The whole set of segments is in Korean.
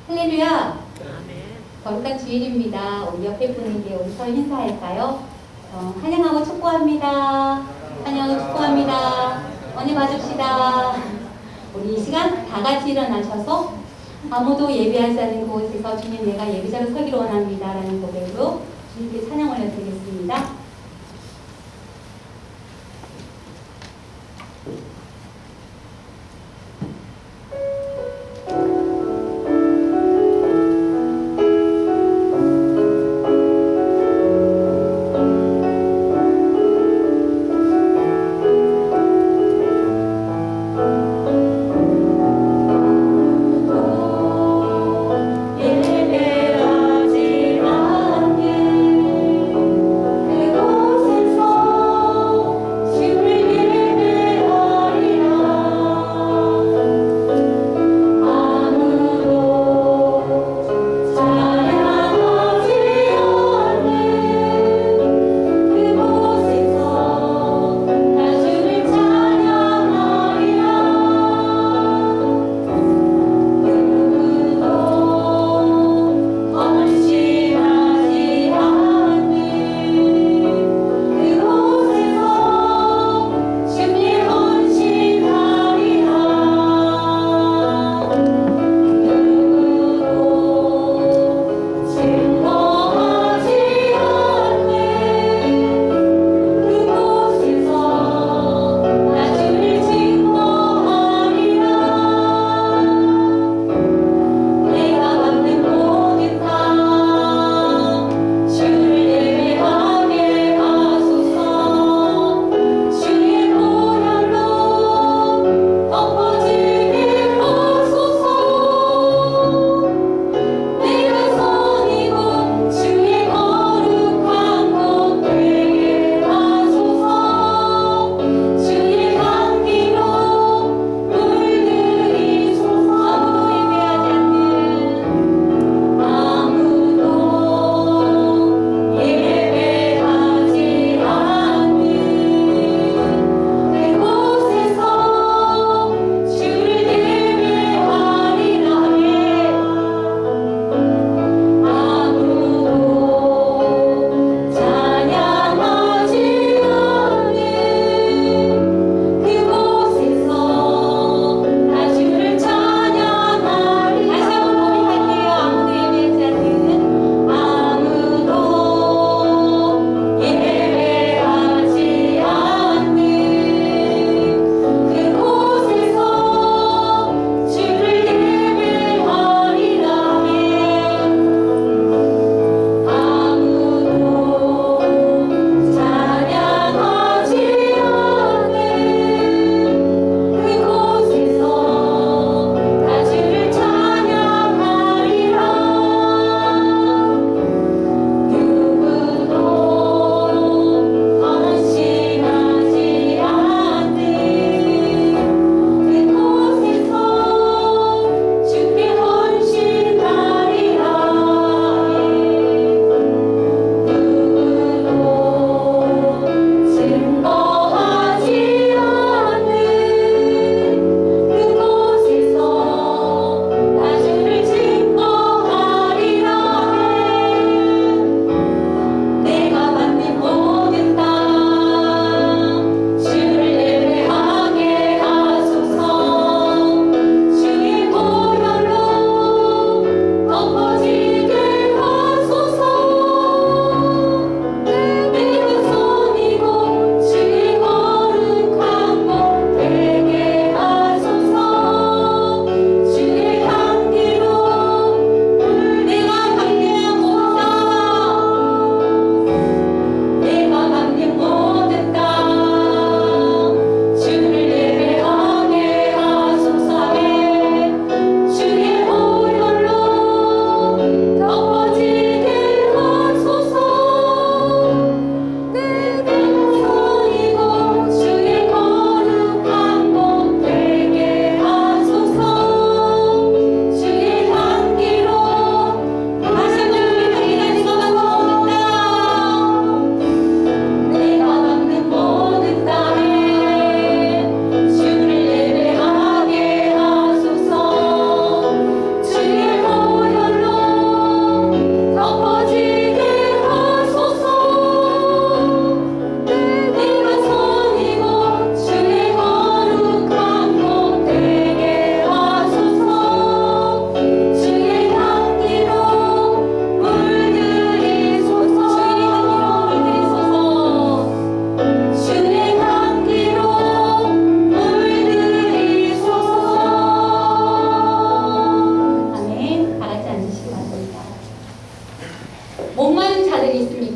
할렐루야. 거룩한 주일입니다. 우리 옆에 분에게 우리서 인사할까요? 환영하고 축복합니다. 환영하고 축복합니다. 언니 봐줍시다. 우리 이 시간 다 같이 일어나셔서 아무도 예배하지 않는 곳에서 주님 내가 예배자로 서기를 원합니다. 라는 고백으로 주님께 찬양 올려드리겠습니다. 예배하지 않는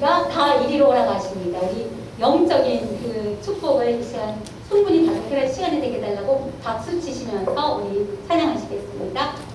우리가 다 이리로 올라가십니다. 우리 영적인 그 축복을 이 시간 충분히 받을 시간이 되게 해달라고 박수 치시면서 우리 찬양하시겠습니다.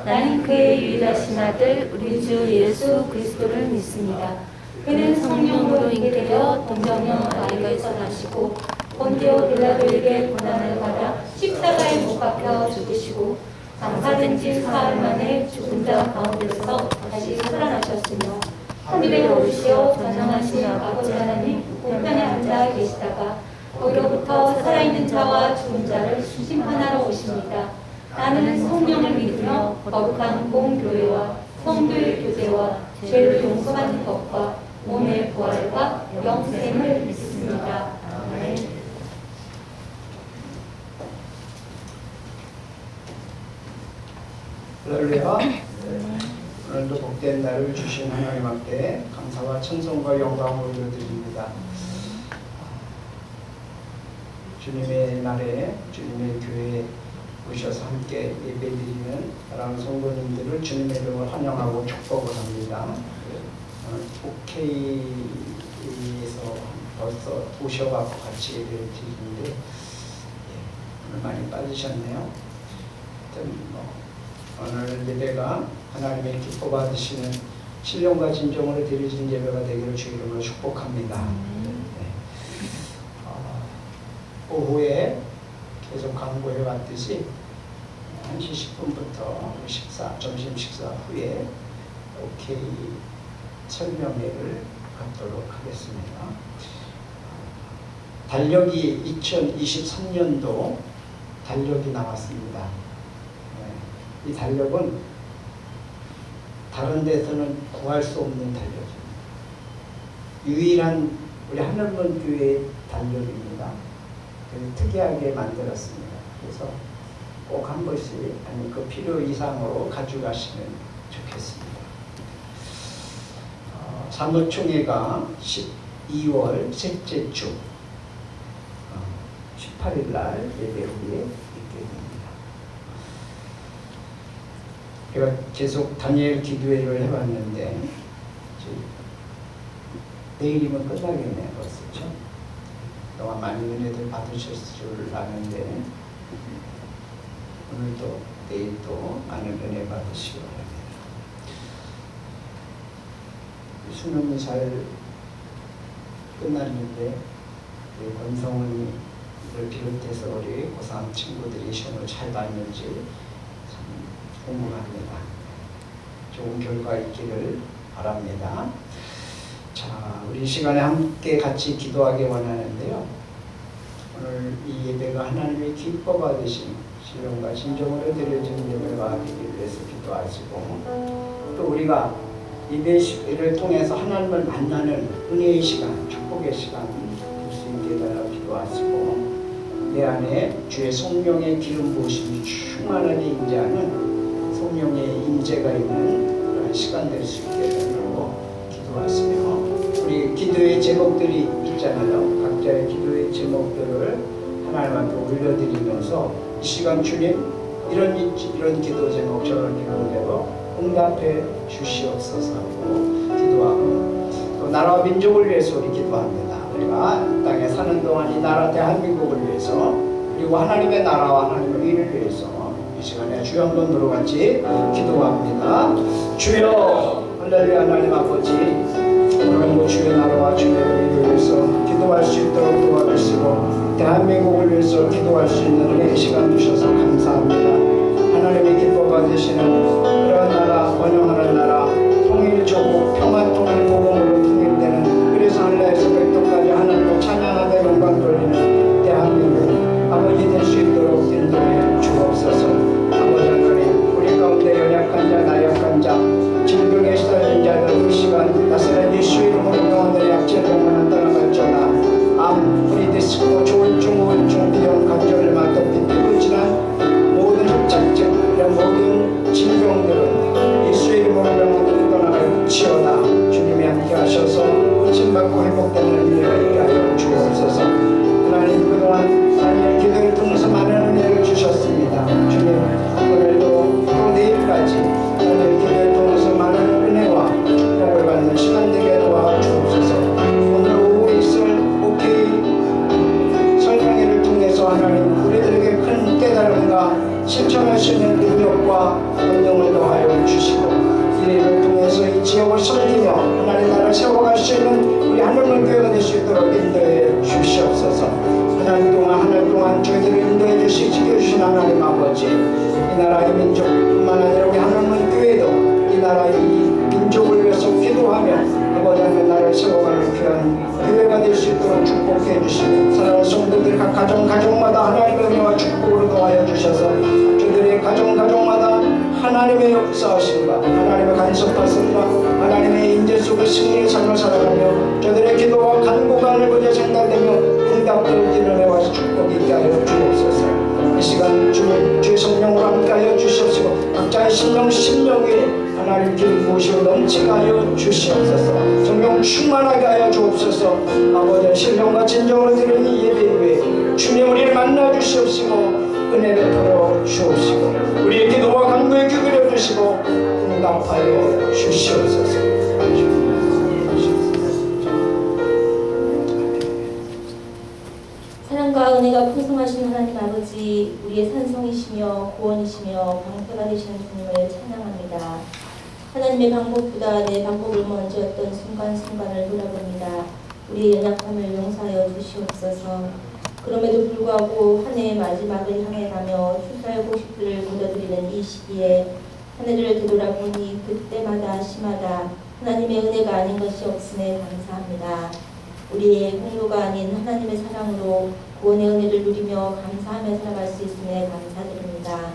나는 그의 유일하신 아들 우리 주 예수 그리스도를 믿습니다. 그는 성령으로 잉태되어 동정녀 마리아에서 나시고 본디오 빌라도에게 고난을 받아 십자가에 못 박혀 죽으시고 장사된 지 사흘 만에 죽은 자 가운데서 다시 살아나셨으며 하늘에 오르시어 전능하신 아버지 하나님 우편에 앉아 계시다가 거기로부터 살아있는 자와 죽은 자를 심판하러 오십니다. 나는 성령을 믿으며 거룩한 공교회와 성도의 교제와 죄를 용서받는 것과 몸의 부활과 영생을 믿습니다. 아멘. 할렐루야. 오늘도 복된 날을 주신 하나님 앞에 감사와 찬송과 영광을 올려드립니다. 주님의 날에 주님의 교회에 오셔서 함께 예배드리는 사랑하는 성도님들을 주님의 이름으로 환영하고 축복을 합니다. OK 에서 벌써 오셔갖고 같이 예배를 드리는데 오늘 많이 빠지셨네요. 오늘 예배가 하나님의 기뻐 받으시는 신령과 진정으로 드려진 예배가 되기를 주 이름으로 축복합니다. 오후에 계속 강구해 왔듯이 1시 10분부터 점심 식사 후에 OK 설명회를 갖도록 하겠습니다. 달력이 2023년도 달력이 나왔습니다. 이 달력은 다른 데서는 구할 수 없는 달력입니다. 유일한 우리 하늘문 교회의 달력입니다. 특이하게 만들었습니다. 그래서 꼭 한 번씩 아니 그 필요 이상으로 가져가시면 좋겠습니다. 사무총회가 12월 셋째 주 18일 날 예배 후에 있게 됩니다. 제가 계속 다니엘 기도회를 해봤는데 내일이면 끝나겠네요. 벌써. 그동안 많은 은혜들 받으셨을 줄 아는데 오늘도 내일도 많은 은혜 받으시기 바랍니다. 수능이 잘 끝났는데 우리 권성은을 비롯해서 우리 고3 친구들이 시험을 잘 봤는지 참 궁금합니다. 좋은 결과 있기를 바랍니다. 자, 우리 이 시간에 함께 같이 기도하기 원하는데요. 오늘 이 예배가 하나님의 기뻐 받으신 신령과 진정으로 드려진 예배가 되기 위해서 기도하시고 또 우리가 예배를 통해서 하나님을 만나는 은혜의 시간, 축복의 시간 될 수 있게 달라 기도하시고 내 안에 주의 성령의 기름 부으심이 충만하게 임재하는 성령의 임재가 있는 그런 시간 될 수 있게 달라고 기도하시며 우리 기도의 제목들이 있잖아요. 각자의 기도의 제목들을 하나님 앞에 올려드리면서 이 시간 주님 이런 기도 제목 저런 기도 제목 응답해 주시옵소서 하고 기도하고 또 나라와 민족을 위해서 우리 기도합니다. 우리가 땅에 사는 동안 이 나라 대한민국을 위해서 그리고 하나님의 나라와 하나님의 일을 위해서 이 시간에 주여 한번 으로 같이 기도합니다. 주여 할렐루야. 하나님 아버지 오늘도 주의 나라와 주의 일을 위해서 기도할 수 있도록 도와주시고 대한민국을 위해서 기도할 수 있는 은혜의 시간 주셔서 감사합니다. 하나님의 기뻐 받으시는 그런 나라, 번영하는 나라, 통일조국, 평화통일 복음으로 통일되는 그래서 하늘에서 백도까지 하나님을 찬양하되 영광 돌리는 대한민국 아버지 될 수 있도록 인도해 주옵소서. 아버지 하나님 우리 가운데 연약한 자, 나약한 자, 질병에 시달린 자들 이 시간 나사렛 예수 이름으로 명하는 약재병만한 떠나갈지어다. 암, 프리디스코, 조울증, 우울증, 비염, 관절을 맞덮인 피부질환 모든 협착증 이런 모든 질병들은 예수의 이름으로 명하는 떠나갈지어다. 주님이 함께 하셔서 고침받고 회복되는 은혜가 있게 하여 주옵소서. 하나님 그동안 하나님의 기도를 통해서 많은 은혜를 주셨습니다. 주님 오늘도 또 내일까지 하나님의 기도를 통해서 많은 은혜와 복을 받는 시간 되게 도와주옵소서. 오늘 오후 있을 OK 설명회를 통해서 하나님 우리들에게 큰 깨달음과 실천할 수 있는 능력과 권능을 더하여 주시고 이 일을 통해서 이 지역을 섬기며 하나님 나라를 세워갈 수 있는 우리 하늘문 교회가 될 수 있도록 인도해 주시옵소서. 한 달 동안 저희들을 인도해 주시 지켜주신 하나님 아버지 이 나라의 민족뿐만 아니라 우리 하늘문 교회도 이 나라의 민족을 위해서 기도하며 아버지 하나님 나라를 세워가는 귀한 교회가 될 수 있도록 축복해 주시고 사랑하는 성도들 각 가정마다 하나님의 은혜와 축복으로 도와여 주셔서 저들의 가정마다 하나님의 역사하심과 하나님의 간섭하심과 하나님의 인재 속의 승리의 삶을 살아가며 저들의 기도와 간구가 하늘보다 장단되며 응답되는 은혜와 축복이 있게 하여 주옵소서. 이 시간 주님 주의 성령으로 함께 하여 주시옵시고 각자의 심령이 하나님 기름 부으시고 넘치게 하여 주시옵소서. 성령 충만하게 하여 주옵소서. 아버지 신령과 진정으로 드리는 이 예배 후에 주님 우리를 만나 주시옵시고 은혜 베풀어 주옵시고 우리의 기도와 간구에 귀 기울여 주시고 응답하여 주시옵소서. 사랑과 은혜가 풍성하신 하나님 아버지 우리의 산성이시며 구원이시며 방패가 되시는 주님을 찬양합니다. 하나님의 방법보다 내 방법을 먼저였던 순간순간을 돌아봅니다. 우리의 연약함을 용서하여 주시옵소서. 그럼에도 불구하고 한 해의 마지막을 향해 가며 추수할 곡식들을 묻어드리는 이 시기에 한 해를 되돌아보니 그때마다 시마다 하나님의 은혜가 아닌 것이 없음에 감사합니다. 우리의 공로가 아닌 하나님의 사랑으로 구원의 은혜를 누리며 감사하며 살아갈 수 있음에 감사드립니다.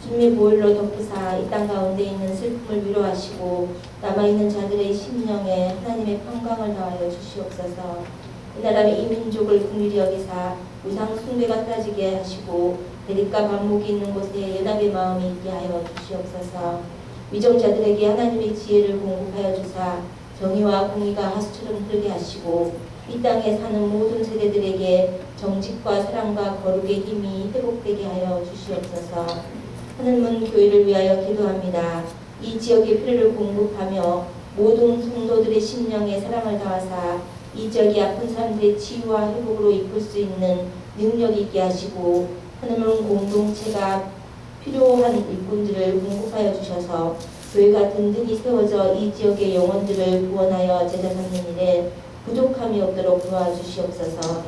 주님의 보혈로 덮으사 이 땅 가운데 있는 슬픔을 위로하시고 남아있는 자들의 심령에 하나님의 평강을 더하여 주시옵소서. 이 나라의 이 민족을 긍휼히 여기사 우상 숭배가 사라지게 하시고 대립과 반목이 있는 곳에 연합의 마음이 있게 하여 주시옵소서. 위정자들에게 하나님의 지혜를 공급하여 주사 정의와 공의가 하수처럼 흐르게 하시고 이 땅에 사는 모든 세대들에게 정직과 사랑과 거룩의 힘이 회복되게 하여 주시옵소서. 하늘문 교회를 위하여 기도합니다. 이 지역의 필요를 공급하며 모든 성도들의 심령에 사랑을 다하사 이 지역의 아픈 사람들의 치유와 회복으로 이끌 수 있는 능력이 있게 하시고 하늘문 공동체가 필요한 일꾼들을 공급하여 주셔서 교회가 든든히 세워져 이 지역의 영혼들을 구원하여 제자 삼는 일에 부족함이 없도록 도와주시옵소서.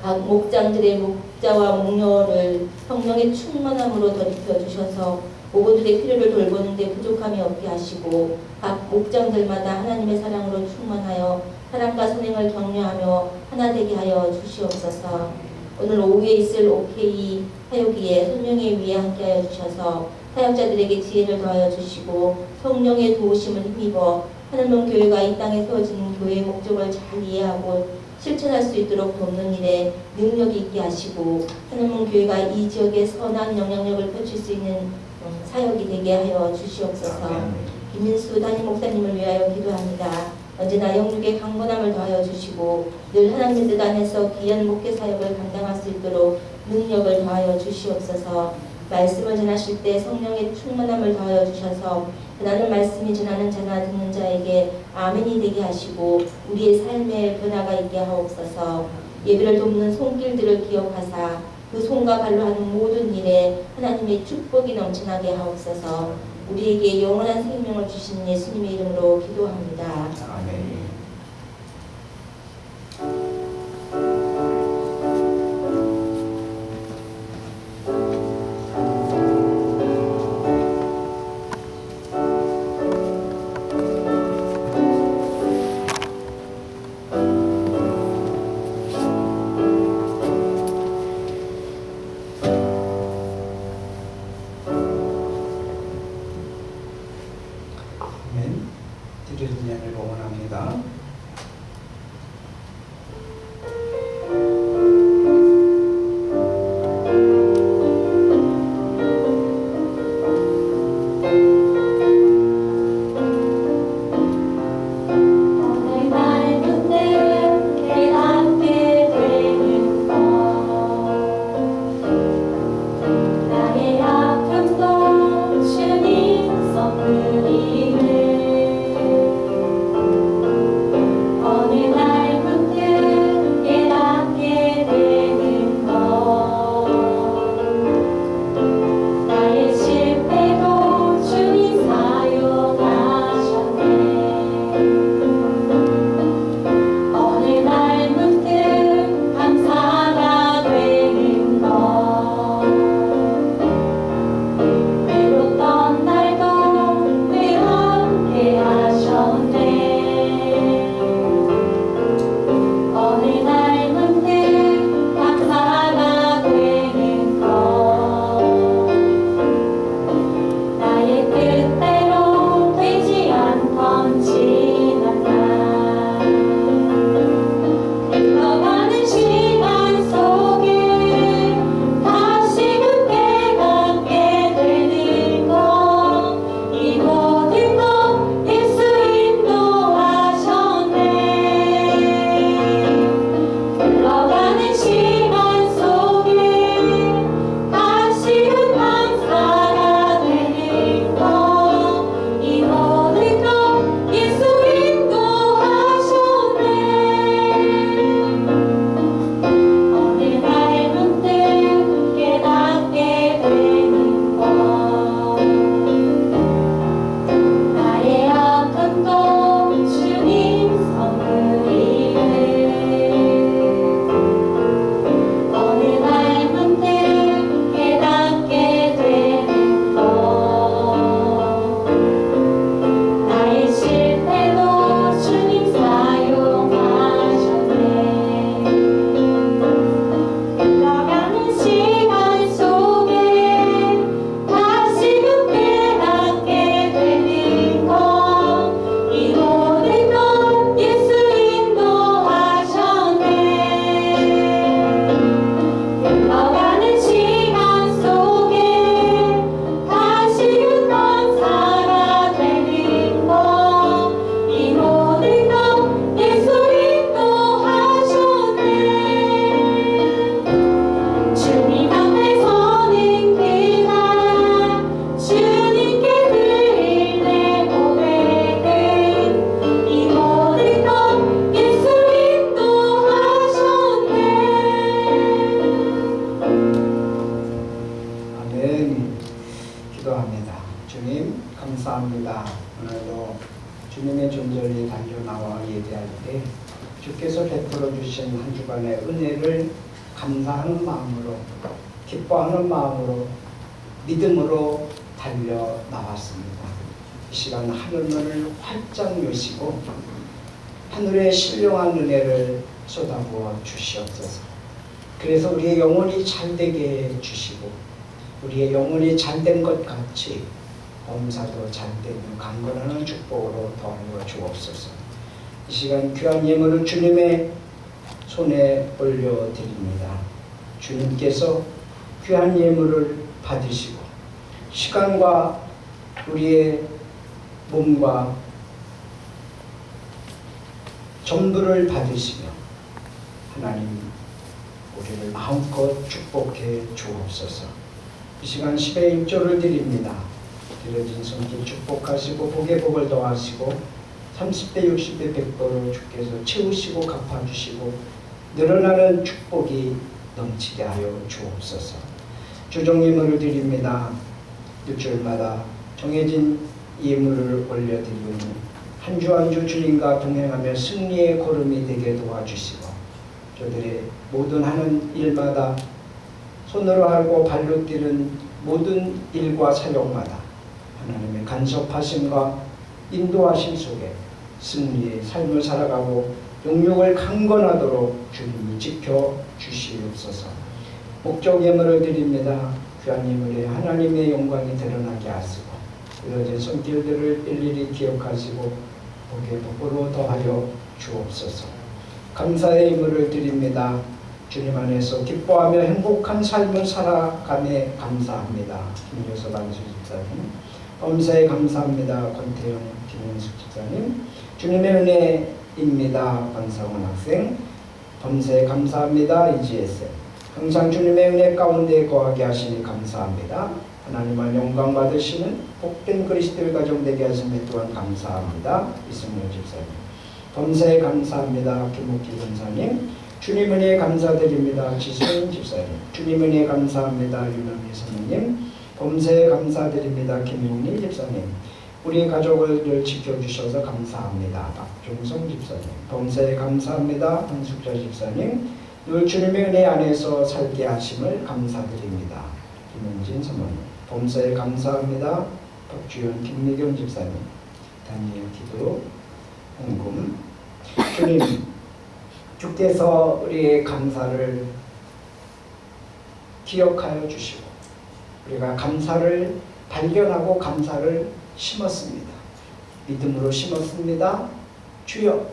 각 목장들의 목자와 목녀를 성령의 충만함으로 덧입혀 주셔서 모고들의 필요를 돌보는 데 부족함이 없게 하시고 각 목장들마다 하나님의 사랑으로 충만하여 사랑과 선행을 격려하며 하나 되게 하여 주시옵소서. 오늘 오후에 있을 OK 사역기에 설명회 위에 함께하여 주셔서 사역자들에게 지혜를 더하여 주시고 성령의 도우심을 힘입어 하늘문 교회가 이 땅에 세워지는 교회의 목적을 잘 이해하고 실천할 수 있도록 돕는 일에 능력이 있게 하시고 하늘문 교회가 이 지역에 선한 영향력을 펼칠 수 있는 사역이 되게 하여 주시옵소서. 김민수 담임 목사님을 위하여 기도합니다. 언제나 영육의 강건함을 더하여 주시고 늘 하나님의 뜻 안에서 귀한 목회 사역을 감당할 수 있도록 능력을 더하여 주시옵소서. 말씀을 전하실 때 성령의 충만함을 더하여 주셔서 전하는 말씀이 전하는 자나 듣는 자에게 아멘이 되게 하시고 우리의 삶에 변화가 있게 하옵소서. 예배를 돕는 손길들을 기억하사 그 손과 발로 하는 모든 일에 하나님의 축복이 넘쳐나게 하옵소서. 우리에게 영원한 생명을 주신 예수님의 이름으로 기도합니다. 아멘. 드리는 예를 응원합니다. 베풀어 주신 한 주간의 은혜를 감사하는 마음으로, 기뻐하는 마음으로, 믿음으로 달려 나왔습니다. 이 시간 하늘문을 활짝 여시고 하늘의 신령한 은혜를 쏟아부어 주시옵소서. 그래서 우리의 영혼이 잘되게 해 주시고 우리의 영혼이 잘된 것 같이 범사도 잘되는 강건하는 축복으로 더하여 주옵소서. 이 시간 귀한 예물을 주님의 손에 올려드립니다. 주님께서 귀한 예물을 받으시고 시간과 우리의 몸과 전부를 받으시며 하나님 우리를 마음껏 축복해 주옵소서. 이 시간 10의 1조를 드립니다. 드려진 손길 축복하시고 복의 복을 더하시고 30배 60배 100배로 주께서 채우시고 갚아주시고 늘어나는 축복이 넘치게 하여 주옵소서. 주종 예물을 드립니다. 일주일마다 정해진 예물을 올려드리니 한 주 한 주 주님과 동행하며 승리의 걸음이 되게 도와주시고 저들의 모든 하는 일마다 손으로 하고 발로 뛰는 모든 일과 사역마다 하나님의 간섭하심과 인도하심 속에 승리의 삶을 살아가고 영육을 강건하도록 주님이 지켜주시옵소서. 목적 예물을 드립니다. 귀한 예물에 하나님의 영광이 드러나게 하시고 이뤄진 손길들을 일일이 기억하시고 복의 복으로 더하여 주옵소서. 감사의 예물을 드립니다. 주님 안에서 기뻐하며 행복한 삶을 살아감에 감사합니다. 김효섭 안수 집사님, 범사에 감사합니다. 권태영 김윤숙 집사님, 주님의 은혜입니다. 권성원 학생, 범사에 감사합니다. 이지혜쌤, 항상 주님의 은혜 가운데 거하게 하시니 감사합니다. 하나님만 영광 받으시는 복된 그리스도의 가정 되게 하심에 또한 감사합니다. 이승열 집사님, 범사에 감사합니다. 김옥기 권사님, 주님 은혜에 감사드립니다. 지수인 집사님, 주님 은혜에 감사합니다. 유명희 선생님, 범사에 감사드립니다. 김용리 집사님, 우리 가족을 늘 지켜주셔서 감사합니다. 박종성 집사님, 범사에 감사합니다. 한숙자 집사님, 늘 주님의 은혜 안에서 살게 하심을 감사드립니다. 김은진 사모님, 범사에 감사합니다. 박주현 김미경 집사님, 다니엘 기도 홍금, 주님 주께서 우리의 감사를 기억하여 주시고 우리가 감사를 발견하고 감사를 심었습니다. 믿음으로 심었습니다. 주여,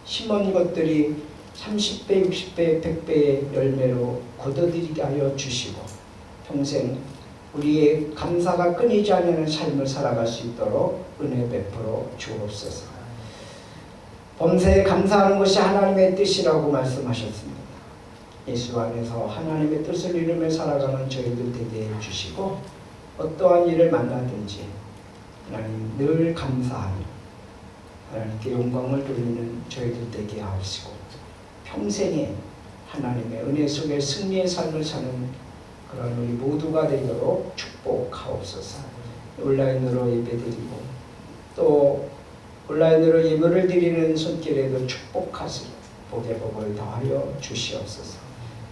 심은 것들이 30배, 60배, 100배의 열매로 거둬들이게 하여 주시고 평생 우리의 감사가 끊이지 않는 삶을 살아갈 수 있도록 은혜 베풀어 주옵소서. 범사에 감사하는 것이 하나님의 뜻이라고 말씀하셨습니다. 예수 안에서 하나님의 뜻을 이루며 살아가는 저희들 되게 해주시고 어떠한 일을 만나든지 하나님 늘 감사하며 하나님께 영광을 돌리는 저희들 되게 하시고 평생에 하나님의 은혜 속에 승리의 삶을 사는 그런 우리 모두가 되도록 축복하옵소서. 온라인으로 예배드리고 또 온라인으로 예물을 드리는 손길에도 축복하시고 복의 복을 더하여 주시옵소서.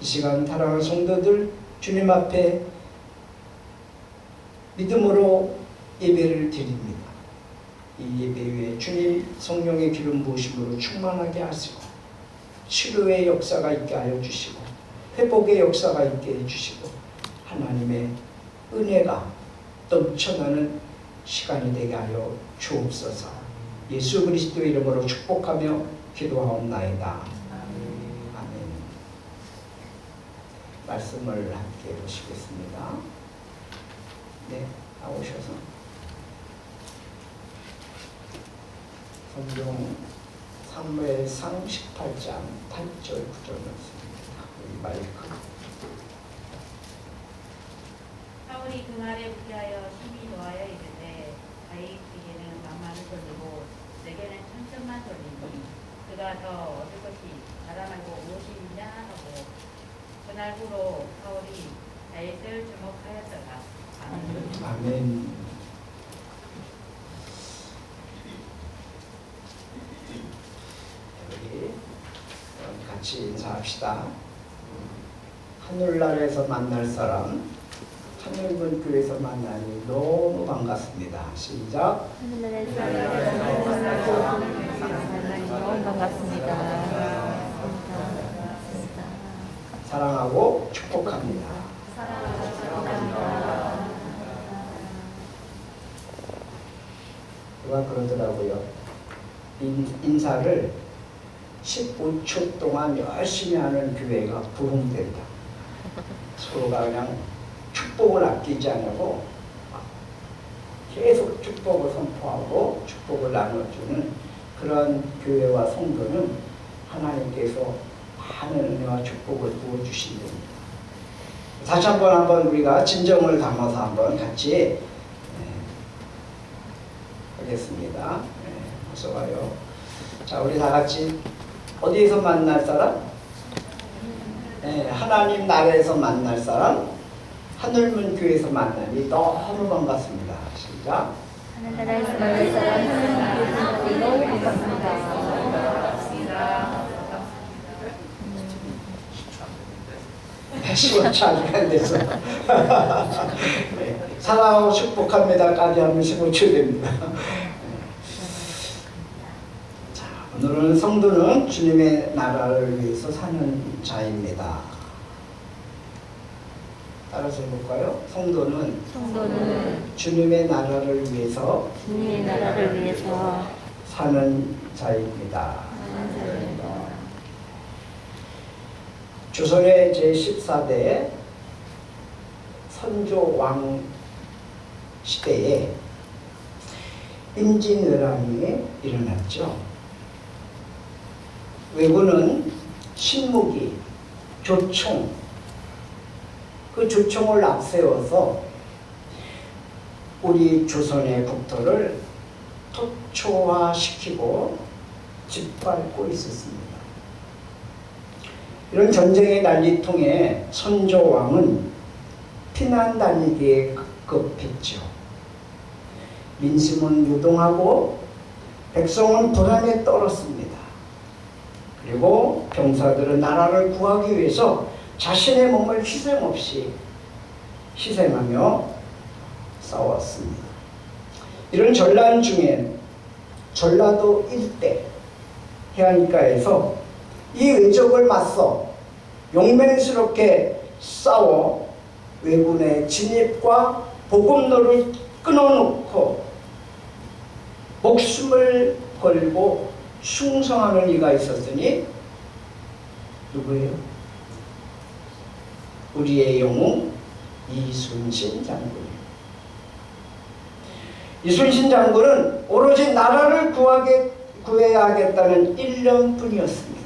이 시간 사랑하는 성도들 주님 앞에 믿음으로 예배를 드립니다. 이 예배 위에 주님 성령의 기름 부으심으로 충만하게 하시고 치료의 역사가 있게 하여 주시고 회복의 역사가 있게 해주시고 하나님의 은혜가 넘쳐나는 시간이 되게 하여 주옵소서. 예수 그리스도의 이름으로 축복하며 기도하옵나이다. 아멘. 말씀을 함께 보시겠습니다. 네, 나오셔서 성경 사무엘상 18장 8절 9절 말씀입니다. 우리 마이크. 사울이 그날에 피하여 힘이 노하여 이르되 다윗에게는 만만을 돌리고 내게는 천천만 돌리니 그가 더 얻을 것이 나라 말고 무엇이 있냐 하고 그날 후로 사울이 다윗을 주목하였더라. 아멘. 아멘. 여기 같이 인사합시다. 하늘나라에서 만날 사람, 하늘문 교회에서 만나니 너무 반갑습니다. 시작. 하늘나라에서 너무 반갑습니다. 사랑하고 축복합니다. 누가 그러더라고요. 인사를 15초 동안 열심히 하는 교회가 부흥된다. 서로가 그냥 축복을 아끼지 않고 계속 축복을 선포하고 축복을 나눠주는 그런 교회와 성도는 하나님께서 많은 은혜와 축복을 부어주신답니다. 다시 한번 우리가 진정을 담아서 한번 같이 하겠습니다. 어서 와요. 자, 우리 다 같이 어디에서 만날 사람? 하나님 나라에서 만날 사람, 하늘문 교회에서 만나니 너무 반갑습니다. 시작. 하늘나라에서 만날 사람, 하늘문 교회에서 너무 반갑습니다. 시원치 않게 안 됐어. 사랑하고 축복합니다까지 하면 15초 됩니다. 자, 오늘은 성도는 주님의 나라를 위해서 사는 자입니다. 따라서 해볼까요? 성도는 주님의 나라를 위해서 사는 자입니다. 조선의 제14대 선조왕 시대에 임진왜란이 일어났죠. 왜군은 신무기, 조총, 그 조총을 앞세워서 우리 조선의 국토를 토초화시키고 짓밟고 있었습니다. 이런 전쟁의 난리통에 선조왕은 피난 다니기에 급급했죠. 민심은 요동하고 백성은 불안에 떨었습니다. 그리고 병사들은 나라를 구하기 위해서 자신의 몸을 희생 없이 희생하며 싸웠습니다. 이런 전란 중에 전라도 일대 해안가에서 이 외적을 맞서 용맹스럽게 싸워 왜군의 진입과 보급로를 끊어놓고 목숨을 걸고 충성하는 이가 있었으니 누구예요? 우리의 영웅 이순신 장군이에요. 이순신 장군은 오로지 나라를 구해야 하겠다는 일념뿐이었습니다.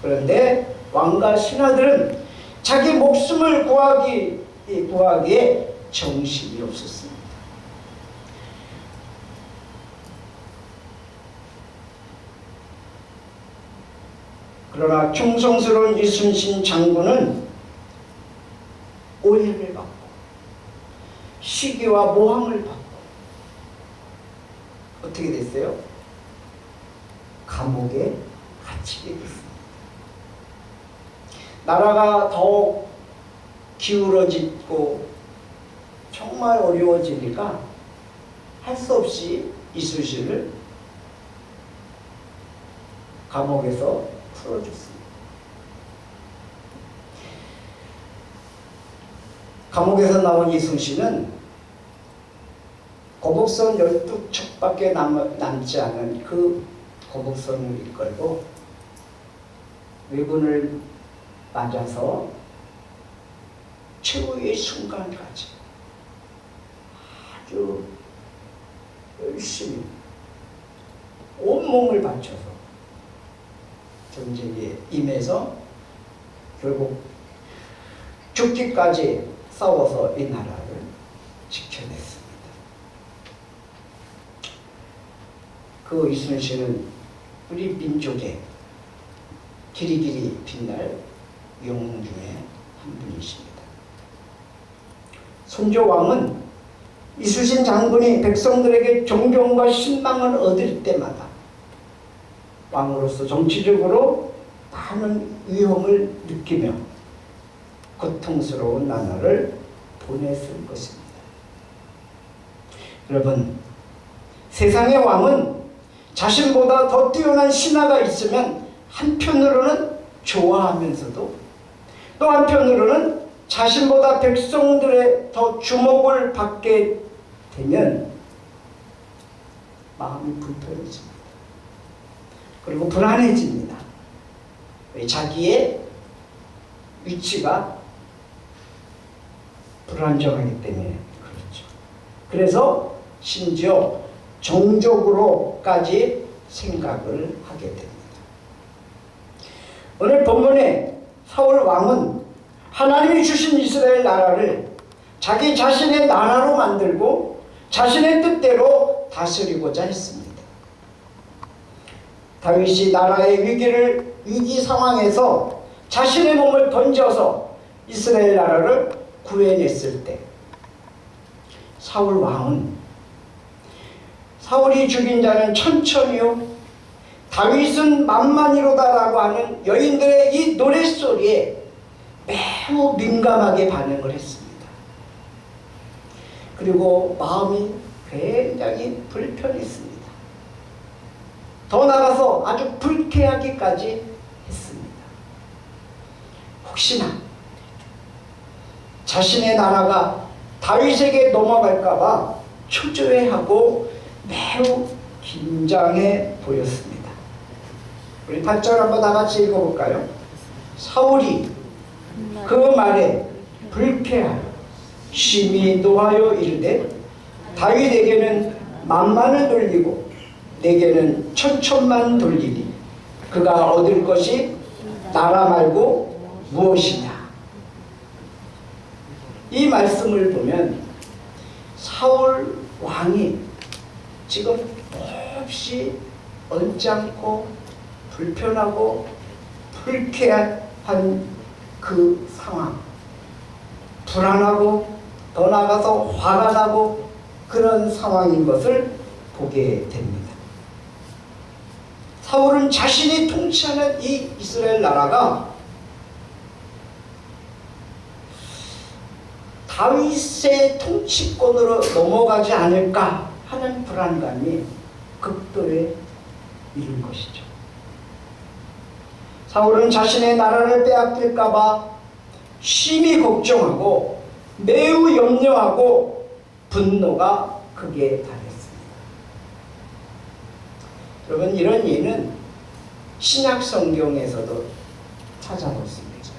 그런데 왕과 신하들은 자기 목숨을 구하기에 정신이 없었습니다. 그러나 충성스러운 이순신 장군은 오해를 받고 시기와 모함을 받고 어떻게 됐어요? 감옥에 갇히게 됐습니다. 나라가 더욱 기울어지고 정말 어려워지니까 할 수 없이 이순신을 감옥에서 풀어줬습니다. 감옥에서 나온 이순신은 거북선 12척밖에 남지 않은 그 거북선을 이끌고 왜군을 맞아서 최후의 순간까지 아주 열심히 온몸을 바쳐서 전쟁에 임해서 결국 죽기까지 싸워서 이 나라를 지켜냈습니다. 그 이순신은 우리 민족의 기리기리 빛날 영웅 중에 한 분이십니다. 선조왕은 이순신 장군이 백성들에게 존경과 신망을 얻을 때마다 왕으로서 정치적으로 많은 위험을 느끼며 고통스러운 나날을 보냈을 것입니다. 여러분, 세상의 왕은 자신보다 더 뛰어난 신하가 있으면 한편으로는 좋아하면서도 또 한편으로는 자신보다 백성들의 더 주목을 받게 되면 마음이 불편해집니다. 그리고 불안해집니다. 자기의 위치가 불안정하기 때문에 그렇죠. 그래서 심지어 정적으로까지 생각을 하게 됩니다. 오늘 본문에 사울 왕은 하나님이 주신 이스라엘 나라를 자기 자신의 나라로 만들고 자신의 뜻대로 다스리고자 했습니다. 다윗이 나라의 위기 상황에서 자신의 몸을 던져서 이스라엘 나라를 구해냈을 때 사울 왕은 사울이 죽인 자는 천천히요 다윗은 만만이로다라고 하는 여인들의 이 노랫소리에 매우 민감하게 반응을 했습니다. 그리고 마음이 굉장히 불편했습니다. 더 나아가서 아주 불쾌하기까지 했습니다. 혹시나 자신의 나라가 다윗에게 넘어갈까봐 초조해하고 매우 긴장해 보였습니다. 우리 8절 한번 다 같이 읽어볼까요? 사울이 그 말에 불쾌하여 심히 노하여 이르되 다윗에게는 만만을 돌리고 내게는 천천만 돌리니 그가 얻을 것이 나라 말고 무엇이냐. 이 말씀을 보면 사울 왕이 지금 몹시 언짢고 불편하고 불쾌한 그 상황, 불안하고 더 나아가서 화가 나고 그런 상황인 것을 보게 됩니다. 사울은 자신이 통치하는 이 이스라엘 나라가 다윗의 통치권으로 넘어가지 않을까 하는 불안감이 극도에 이른 것이죠. 사울은 자신의 나라를 빼앗길까봐 심히 걱정하고 매우 염려하고 분노가 극에 달했습니다. 여러분, 이런 예는 신약 성경에서도 찾아볼 수 있습니다.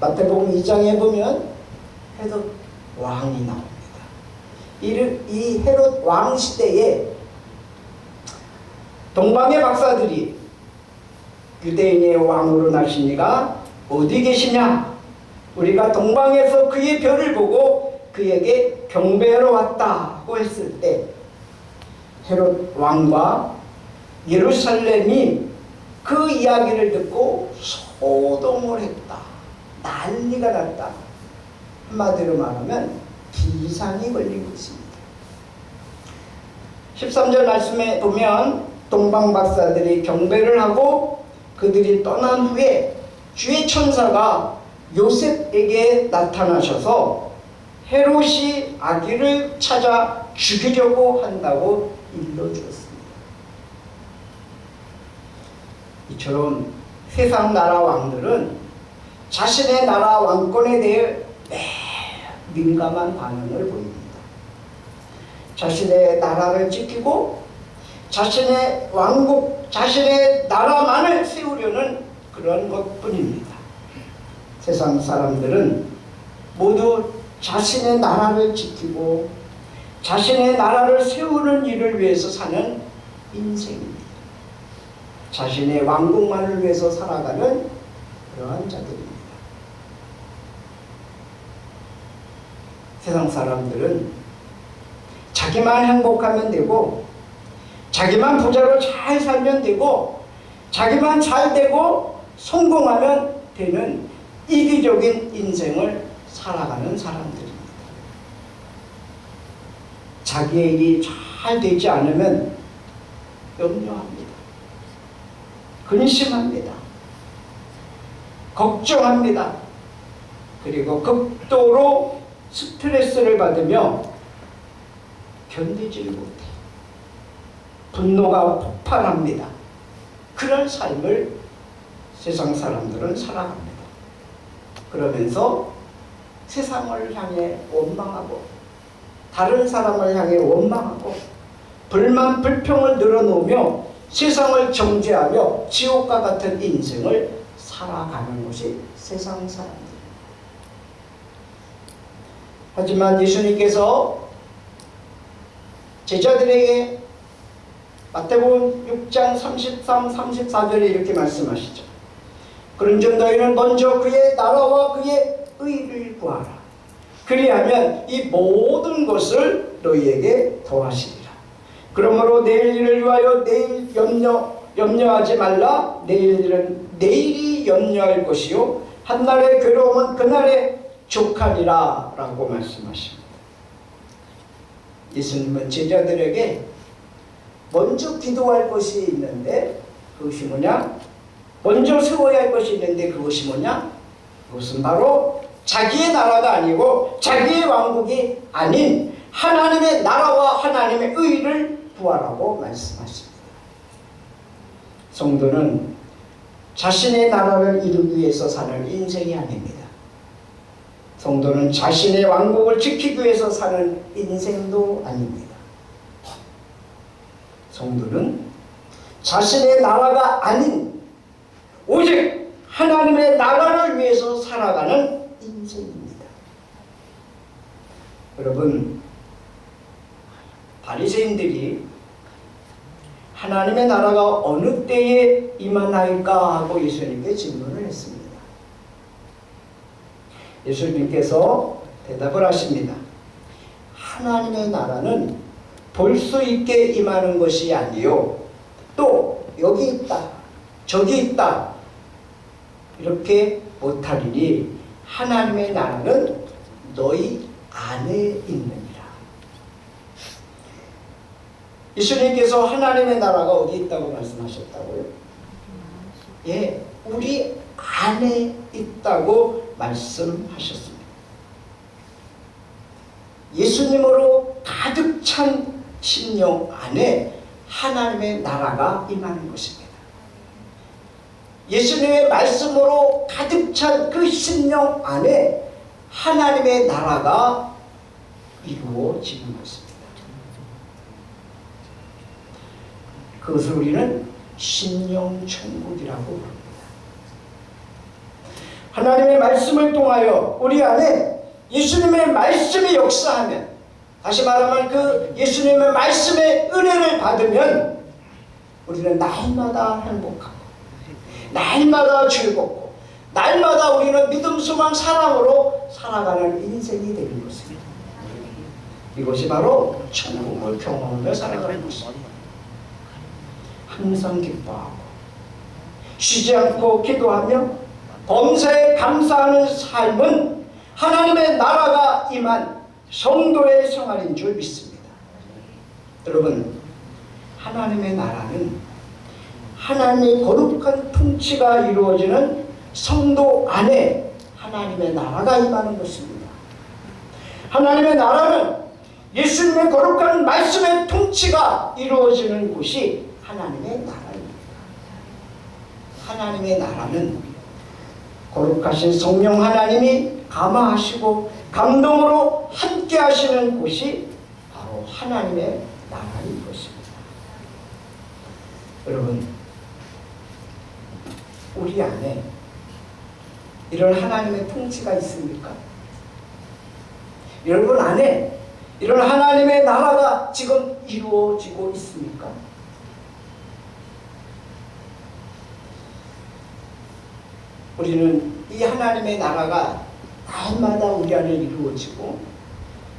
마태복음 2장에 보면 헤롯 왕이 나옵니다. 이 헤롯 왕 시대에 동방의 박사들이 유대인의 왕으로 나신 이가 어디 계시냐? 우리가 동방에서 그의 별을 보고 그에게 경배하러 왔다고 했을 때 헤롯 왕과 예루살렘이 그 이야기를 듣고 소동을 했다. 난리가 났다. 한마디로 말하면 비상이 걸린 것입니다. 13절 말씀에 보면 동방 박사들이 경배를 하고 그들이 떠난 후에 주의 천사가 요셉에게 나타나셔서 헤롯이 아기를 찾아 죽이려고 한다고 일러주었습니다. 이처럼 세상 나라 왕들은 자신의 나라 왕권에 대해 매우 민감한 반응을 보입니다. 자신의 나라를 지키고 자신의 왕국, 자신의 나라만을 세우려는 그런 것뿐입니다. 세상 사람들은 모두 자신의 나라를 지키고 자신의 나라를 세우는 일을 위해서 사는 인생입니다. 자신의 왕국만을 위해서 살아가는 그러한 자들입니다. 세상 사람들은 자기만 행복하면 되고 자기만 부자로 잘 살면 되고 자기만 잘 되고 성공하면 되는 이기적인 인생을 살아가는 사람들입니다. 자기의 일이 잘 되지 않으면 염려합니다. 근심합니다. 걱정합니다. 그리고 극도로 스트레스를 받으며 견디질 못해. 분노가 폭발합니다. 그런 삶을 세상 사람들은 살아갑니다. 그러면서 세상을 향해 원망하고 다른 사람을 향해 원망하고 불만 불평을 늘어놓으며 세상을 정죄하며 지옥과 같은 인생을 살아가는 것이 세상 사람들. 하지만 예수님께서 제자들에게 마태복음 6장 33, 34절에 이렇게 말씀하시죠. 그런즉 너희는 먼저 그의 나라와 그의 의를 구하라. 그리하면 이 모든 것을 너희에게 더하시리라. 그러므로 내일 일을 위하여 내일 염려하지 말라. 내일 일은 내일이 염려할 것이요 한날의 괴로움은 그날의 족하리라 라고 말씀하십니다. 예수님은 제자들에게 먼저 기도할 것이 있는데 그것이 뭐냐? 먼저 세워야 할 것이 있는데 그것이 뭐냐? 그것은 바로 자기의 나라가 아니고 자기의 왕국이 아닌 하나님의 나라와 하나님의 의를 구하라고 말씀하십니다. 성도는 자신의 나라를 이루기 위해서 사는 인생이 아닙니다. 성도는 자신의 왕국을 지키기 위해서 사는 인생도 아닙니다. 성도는 자신의 나라가 아닌 오직 하나님의 나라를 위해서 살아가는 인생입니다. 여러분, 바리새인들이 하나님의 나라가 어느 때에 임하나이까 하고 예수님께 질문을 했습니다. 예수님께서 대답을 하십니다. 하나님의 나라는 볼 수 있게 임하는 것이 아니요 또 여기 있다 저기 있다 이렇게 못하리니 하나님의 나라는 너희 안에 있느니라. 예수님께서 하나님의 나라가 어디 있다고 말씀하셨다고요? 예, 우리 안에 있다고 말씀하셨습니다. 예수님으로 가득 찬 심령 안에 하나님의 나라가 임하는 것입니다. 예수님의 말씀으로 가득 찬 그 심령 안에 하나님의 나라가 이루어지는 것입니다. 그것을 우리는 심령천국이라고 부릅니다. 하나님의 말씀을 통하여 우리 안에 예수님의 말씀이 역사하면, 다시 말하면 그 예수님의 말씀의 은혜를 받으면 우리는 날마다 행복하고 날마다 즐겁고 날마다 우리는 믿음, 소망, 사랑으로 살아가는 인생이 되는 것입니다. 이것이 바로 천국을 경험하며 살아가는 것입니다. 항상 기뻐하고 쉬지 않고 기도하며 범사에 감사하는 삶은 하나님의 나라가 임한 성도의 생활인 줄 믿습니다. 여러분, 하나님의 나라는 하나님의 거룩한 통치가 이루어지는 성도 안에 하나님의 나라가 임하는 것입니다. 하나님의 나라는 예수님의 거룩한 말씀의 통치가 이루어지는 곳이 하나님의 나라입니다. 하나님의 나라는 거룩하신 성령 하나님이 감화하시고 감동으로 함께 하시는 곳이 바로 하나님의 나라인 것입니다. 여러분, 우리 안에 이런 하나님의 통치가 있습니까? 여러분 안에 이런 하나님의 나라가 지금 이루어지고 있습니까? 우리는 이 하나님의 나라가 날마다 우리 안에 이루어지고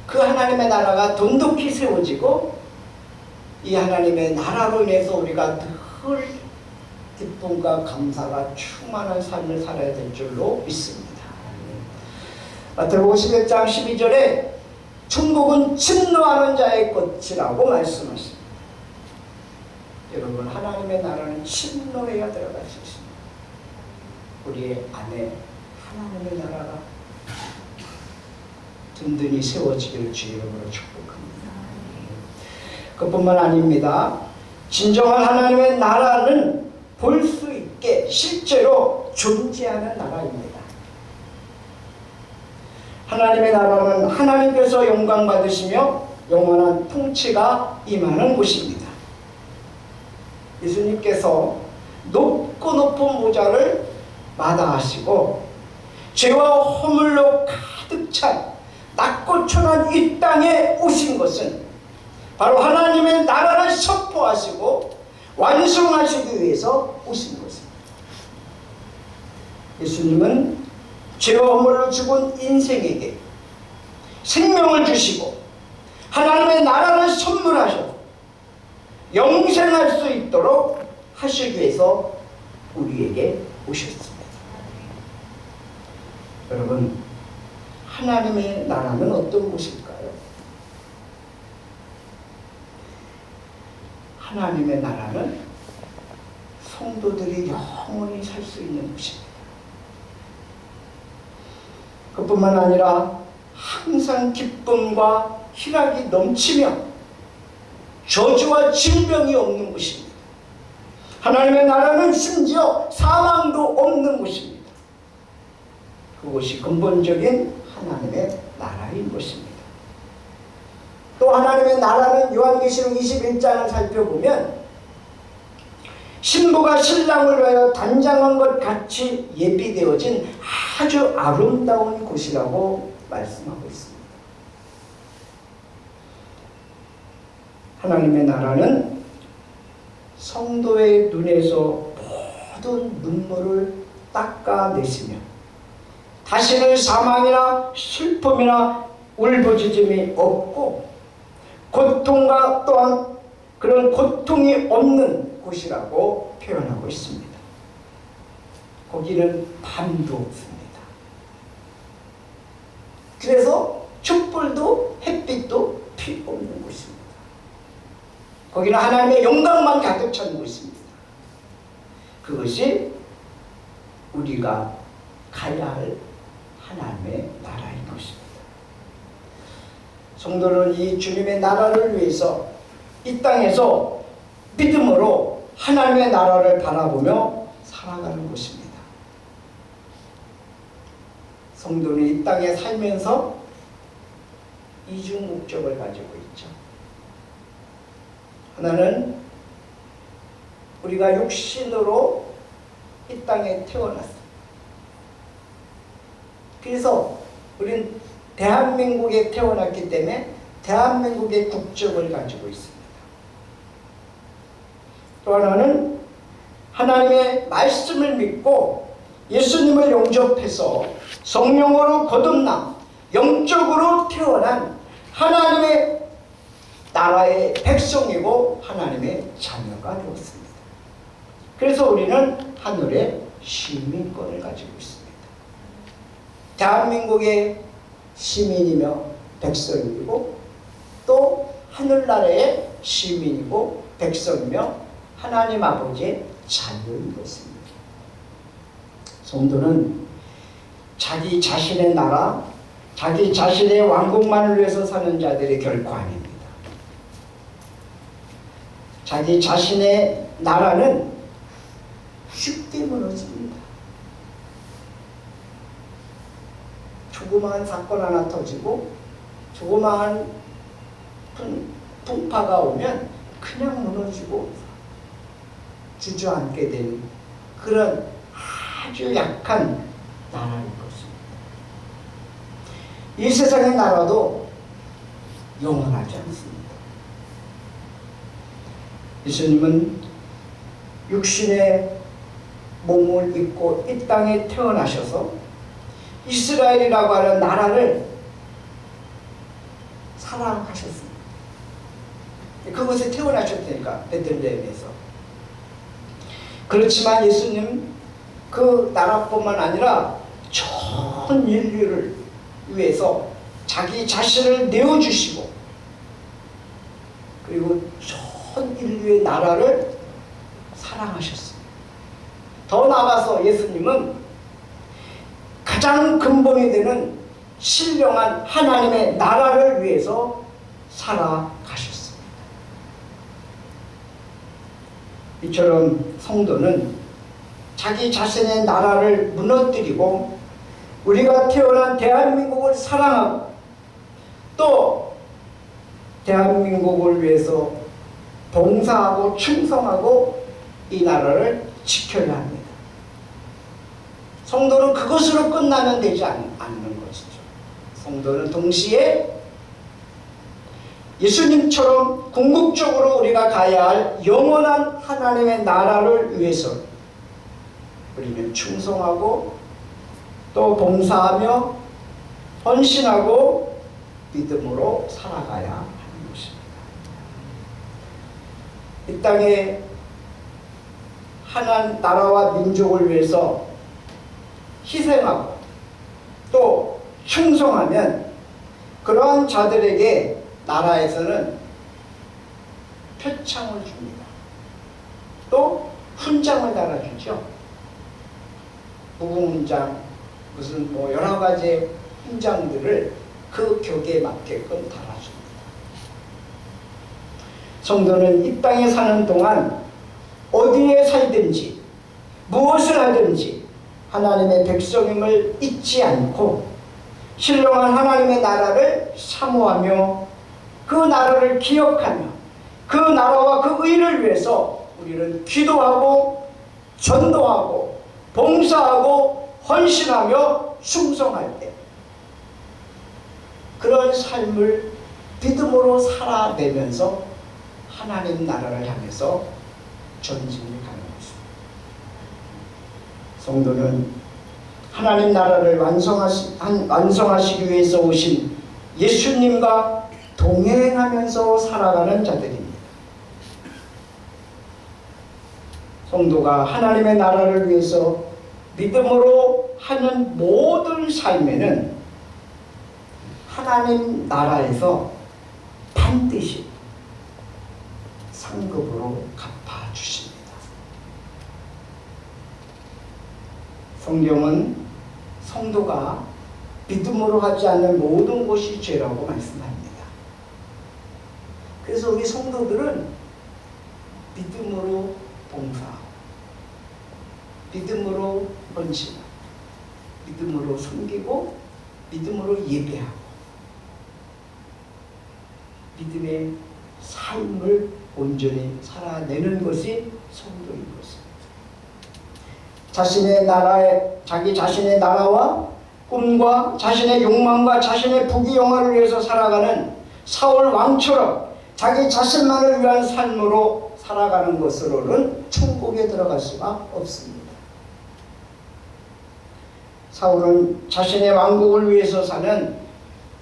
그 하나님의 나라가 돈독히 세워지고 이 하나님의 나라로 인해서 우리가 늘 기쁨과 감사가 충만한 삶을 살아야 될 줄로 믿습니다. 마태복음 11장 12절에 천국은 진노하는 자의 것이라고 말씀하십니다. 여러분, 하나님의 나라는 진노해야 들어갈 수 있습니다. 우리 안에 하나님의 나라가 든든히 세워지기를 주의 이름으로 축복합니다. 그뿐만 아닙니다. 진정한 하나님의 나라는 볼 수 있게 실제로 존재하는 나라입니다. 하나님의 나라는 하나님께서 영광 받으시며 영원한 통치가 임하는 곳입니다. 예수님께서 높고 높은 보좌를 마다하시고 죄와 허물로 가득 찬 낮고 초라한 이 땅에 오신 것은 바로 하나님의 나라를 선포하시고 완성하시기 위해서 오신 것입니다. 예수님은 죄와 허물로 죽은 인생에게 생명을 주시고 하나님의 나라를 선물하셔서 영생할 수 있도록 하시기 위해서 우리에게 오셨습니다. 여러분, 하나님의 나라는 어떤 곳일까요? 하나님의 나라는 성도들이 영원히 살 수 있는 곳입니다. 그뿐만 아니라 항상 기쁨과 희락이 넘치며 저주와 질병이 없는 곳입니다. 하나님의 나라는 심지어 사망도 없는 곳입니다. 그것이 근본적인 하나님의 나라인 것입니다. 또 하나님의 나라는 요한계시록 21장을 살펴보면 신부가 신랑을 위하여 단장한 것 같이 예비되어진 아주 아름다운 곳이라고 말씀하고 있습니다. 하나님의 나라는 성도의 눈에서 모든 눈물을 닦아내시며 다시는 사망이나 슬픔이나 울부짖음이 없고 고통과 또한 그런 고통이 없는 곳이라고 표현하고 있습니다. 거기는 밤도 없습니다. 그래서 촛불도 햇빛도 필요 없는 곳입니다. 거기는 하나님의 영광만 가득 찬 곳입니다. 그것이 우리가 가야 할 하나님의 나라인 것입니다. 성도는 이 주님의 나라를 위해서 이 땅에서 믿음으로 하나님의 나라를 바라보며 살아가는 것입니다. 성도는 이 땅에 살면서 이중 목적을 가지고 있죠. 하나는 우리가 육신으로 이 땅에 태어났습니다. 그래서 우리는 대한민국에 태어났기 때문에 대한민국의 국적을 가지고 있습니다. 또 하나는 하나님의 말씀을 믿고 예수님을 영접해서 성령으로 거듭나 영적으로 태어난 하나님의 나라의 백성이고 하나님의 자녀가 되었습니다. 그래서 우리는 하늘의 시민권을 가지고 있습니다. 대한민국의 시민이며 백성이고 또 하늘나라의 시민이고 백성이며 하나님 아버지의 자녀인 것입니다. 성도는 자기 자신의 나라, 자기 자신의 왕국만을 위해서 사는 자들이 결코 아닙니다. 자기 자신의 나라는 쉽게 무너집니다. 조그마한 사건 하나 터지고 조그마한 풍파가 오면 그냥 무너지고 주저앉게 되는 그런 아주 약한 나라인 것입니다. 이 세상의 나라도 영원하지 않습니다. 예수님은 육신의 몸을 입고 이 땅에 태어나셔서 이스라엘이라고 하는 나라를 사랑하셨습니다. 그곳에 태어나셨으니까 베들레헴에서. 그렇지만 예수님 그 나라뿐만 아니라 전 인류를 위해서 자기 자신을 내어주시고 그리고 전 인류의 나라를 사랑하셨습니다. 더 나아가서 예수님은 가장 근본이 되는 신령한 하나님의 나라를 위해서 살아가셨습니다. 이처럼 성도는 자기 자신의 나라를 무너뜨리고 우리가 태어난 대한민국을 사랑하고 또 대한민국을 위해서 봉사하고 충성하고 이 나라를 지켜야 합니다. 성도는 그것으로 끝나면 되지 않는 것이죠. 성도는 동시에 예수님처럼 궁극적으로 우리가 가야 할 영원한 하나님의 나라를 위해서 우리는 충성하고 또 봉사하며 헌신하고 믿음으로 살아가야 하는 것입니다. 이 땅에 하나님 나라와 민족을 위해서 희생하고 또 충성하면 그러한 자들에게 나라에서는 표창을 줍니다. 또 훈장을 달아주죠. 무궁훈장 무슨 여러 가지 훈장들을 그 격에 맞게끔 달아줍니다. 성도는 이 땅에 사는 동안 어디에 살든지 무엇을 하든지 하나님의 백성임을 잊지 않고 신령한 하나님의 나라를 사모하며 그 나라를 기억하며 그 나라와 그 의를 위해서 우리는 기도하고 전도하고 봉사하고 헌신하며 충성할 때 그런 삶을 믿음으로 살아내면서 하나님 나라를 향해서 전진이 가는 것입니다. 성도는 하나님 나라를 완성하시기 위해서 오신 예수님과 동행하면서 살아가는 자들입니다. 성도가 하나님의 나라를 위해서 믿음으로 하는 모든 삶에는 하나님 나라에서 반드시 상급으로 갚아주십니다. 성경은 성도가 믿음으로 하지 않는 모든 것이 죄라고 말씀합니다. 그래서 우리 성도들은 믿음으로 봉사하고 믿음으로 헌신하고 믿음으로 섬기고 믿음으로 예배하고 믿음의 삶을 온전히 살아내는 것이 성도인 것입니다. 자기 자신의 나라와 꿈과 자신의 욕망과 자신의 부귀영화를 위해서 살아가는 사울 왕처럼 자기 자신만을 위한 삶으로 살아가는 것으로는 천국에 들어갈 수가 없습니다. 사울은 자신의 왕국을 위해서 사는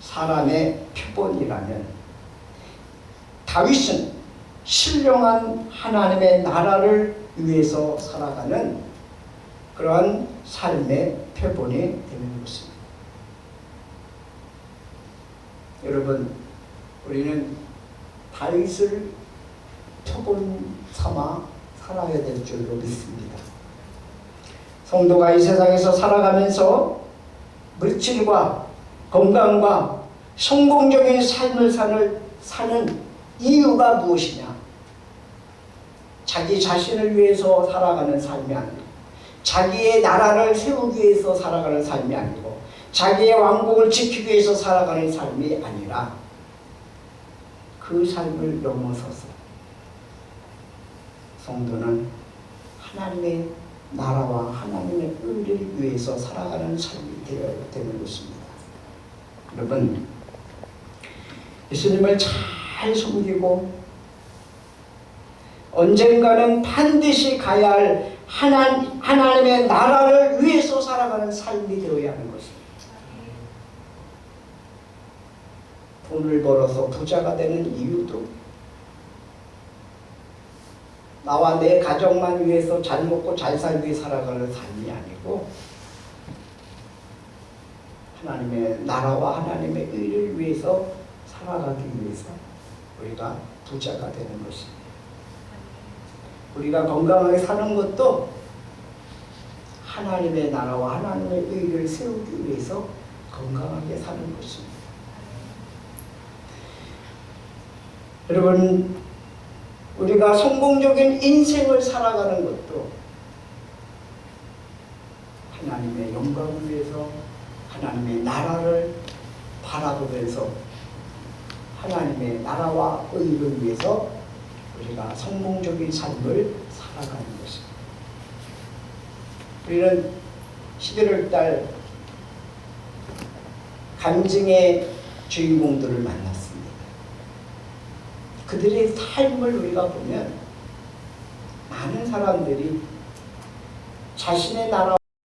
사람의 표본이라면 다윗은 신령한 하나님의 나라를 위해서 살아가는 그러한 삶의 표본이 되는 것입니다. 여러분, 우리는 다윗을 표본 삼아 살아야 될 줄로 믿습니다. 성도가 이 세상에서 살아가면서 물질과 건강과 성공적인 삶을 사는 이유가 무엇이냐? 자기 자신을 위해서 살아가는 삶이 아니고 자기의 나라를 세우기 위해서 살아가는 삶이 아니고 자기의 왕국을 지키기 위해서 살아가는 삶이 아니라 그 삶을 넘어서서 성도는 하나님의 나라와 하나님의 의를 위해서 살아가는 삶이 되어야 되는 것입니다. 여러분, 예수님을 잘 섬기고 언젠가는 반드시 가야 할 하나님의 나라를 위해서 살아가는 삶이 되어야 하는 것입니다. 돈을 벌어서 부자가 되는 이유도 나와 내 가정만 위해서 잘 먹고 잘 살기 위해 살아가는 삶이 아니고 하나님의 나라와 하나님의 의를 위해서 살아가기 위해서 우리가 부자가 되는 것입니다. 우리가 건강하게 사는 것도 하나님의 나라와 하나님의 의를 세우기 위해서 건강하게 사는 것입니다. 여러분, 우리가 성공적인 인생을 살아가는 것도 하나님의 영광을 위해서, 하나님의 나라를 바라보면서 하나님의 나라와 의를 위해서 우리가 성공적인 삶을 살아가는 것입니다. 우리는 11월 달 간증의 주인공들을 만났습니다. 그들의 삶을 우리가 보면 많은 사람들이 자신의 나라